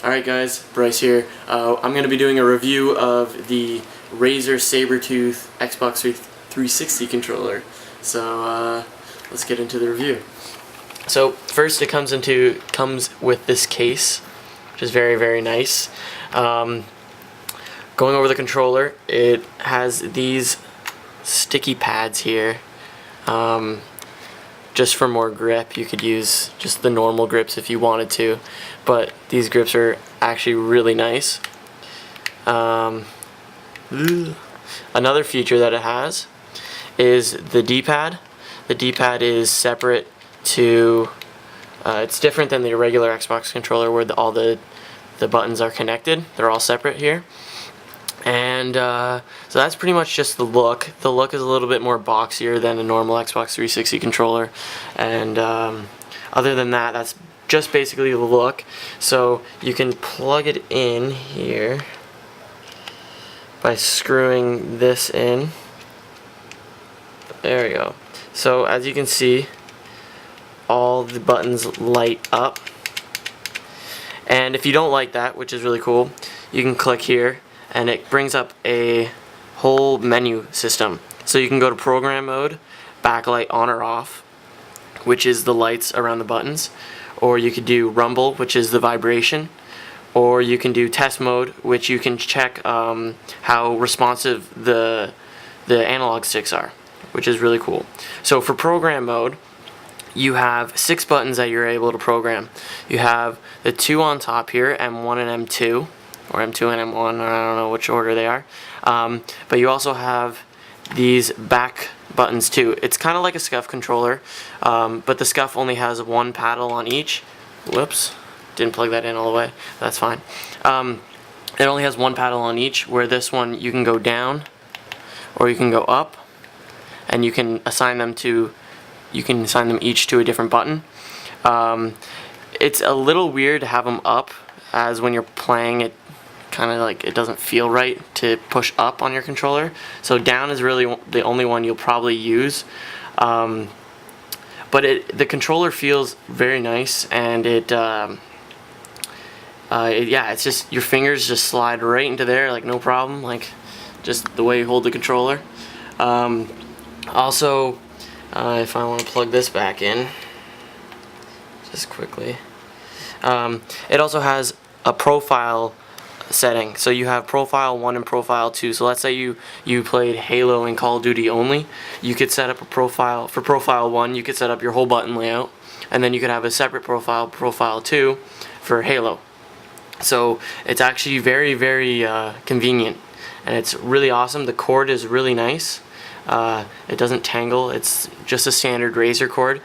Alright guys, Bryce here. I'm going to be doing a review of the Razer Sabertooth Xbox 360 controller. So let's get into the review. So first it comes with this case, which is very nice. Going over the controller, it has these sticky pads here. Just for more grip. You could use just the normal grips if you wanted to, but these grips are actually really nice. Another feature that it has is the D-pad. The D-pad is separate to, it's different than the regular Xbox controller where all the buttons are connected. They're all separate here. And so that's pretty much just the look. The look is a little bit more boxier than a normal Xbox 360 controller, and other than that, that's just basically the look. So you can plug it in here by screwing this in. There we go. So as you can see, all the buttons light up, and if you don't like that, which is really cool, you can click here and it brings up a whole menu system. So you can go to program mode, backlight on or off, which is the lights around the buttons, or you could do rumble, which is the vibration, or you can do test mode, which you can check how responsive the analog sticks are, which is really cool. So for program mode, you have 6 buttons that you're able to program. You have the 2 on top here, M1 and M2, or M2 and M1, or I don't know which order they are. But you also have these back buttons too. It's kind of like a SCUF controller, but the SCUF only has 1 paddle on each. Whoops, didn't plug that in all the way. That's fine. It only has 1 paddle on each, where this one you can go down or you can go up, and you can assign them each to a different button. It's a little weird to have them up, as when you're playing it, kind of like it doesn't feel right to push up on your controller. So down is really the only one you'll probably use. But the controller feels very nice, and yeah, it's just your fingers just slide right into there like no problem, like just the way you hold the controller. Also, if I want to plug this back in just quickly, it also has a profile setting. So you have profile 1 and profile 2. So let's say you played Halo and Call of Duty only. You could set up a profile for profile 1. You could set up your whole button layout, and then you could have a separate profile 2 for Halo. So it's actually very convenient, and it's really awesome. The cord is really nice. It doesn't tangle. It's just a standard Razer cord.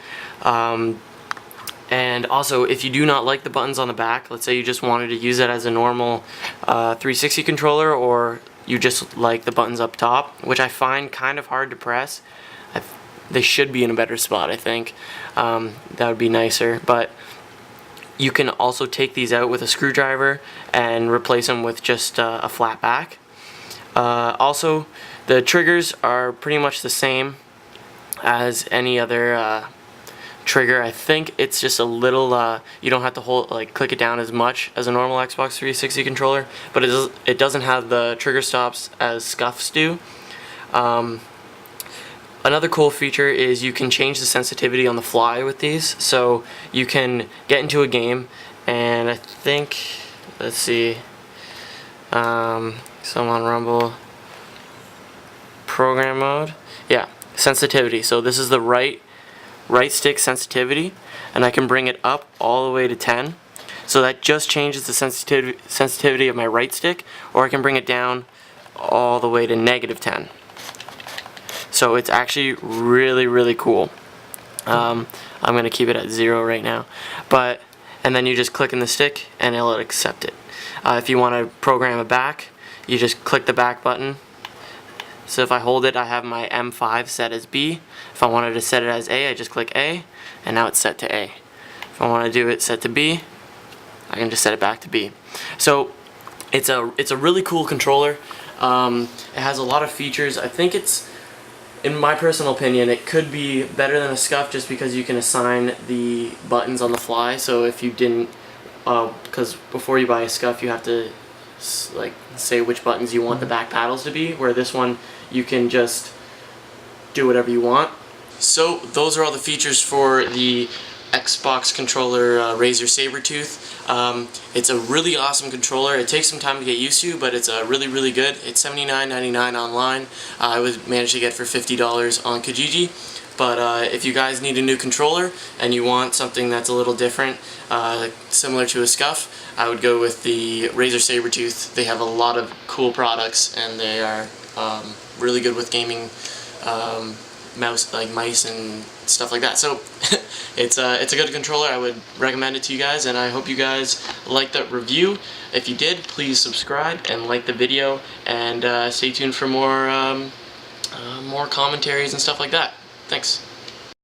And also, if you do not like the buttons on the back, let's say you just wanted to use it as a normal 360 controller, or you just like the buttons up top, which I find kind of hard to press. They should be in a better spot, I think. That would be nicer, but you can also take these out with a screwdriver and replace them with just a flat back. Also, the triggers are pretty much the same as any other trigger. I think it's just a little, you don't have to click it down as much as a normal Xbox 360 controller, but it doesn't have the trigger stops as SCUFs do. Another cool feature is you can change the sensitivity on the fly with these. So you can get into a game, and I think, let's see, so I'm on Rumble, program mode, yeah, sensitivity. So this is the right stick sensitivity, and I can bring it up all the way to 10. So that just changes the sensitivity of my right stick, or I can bring it down all the way to -10. So it's actually really cool. I'm going to keep it at 0 right now, and then you just click in the stick and it'll accept it. If you want to program it back, you just click the back button. So if I hold it, I have my M5 set as B. If I wanted to set it as A, I just click A, and now it's set to A. If I want to do it set to B, I can just set it back to B. So it's a really cool controller. It has a lot of features. I think it's, in my personal opinion, it could be better than a SCUF just because you can assign the buttons on the fly. So if you didn't because before you buy a scuff, you have to like say which buttons you want the back paddles to be, where this one you can just do whatever you want. So those are all the features for the Xbox controller Razer Sabertooth. It's a really awesome controller. It takes some time to get used to, but it's really, really good. It's $79.99 online. I would manage to get it for $50 on Kijiji. But if you guys need a new controller and you want something that's a little different, similar to a scuff, I would go with the Razer Sabertooth. They have a lot of cool products, and they are really good with gaming, mice and stuff like that. So it's a good controller. I would recommend it to you guys, and I hope you guys liked that review. If you did, please subscribe and like the video, and stay tuned for more commentaries and stuff like that. Thanks.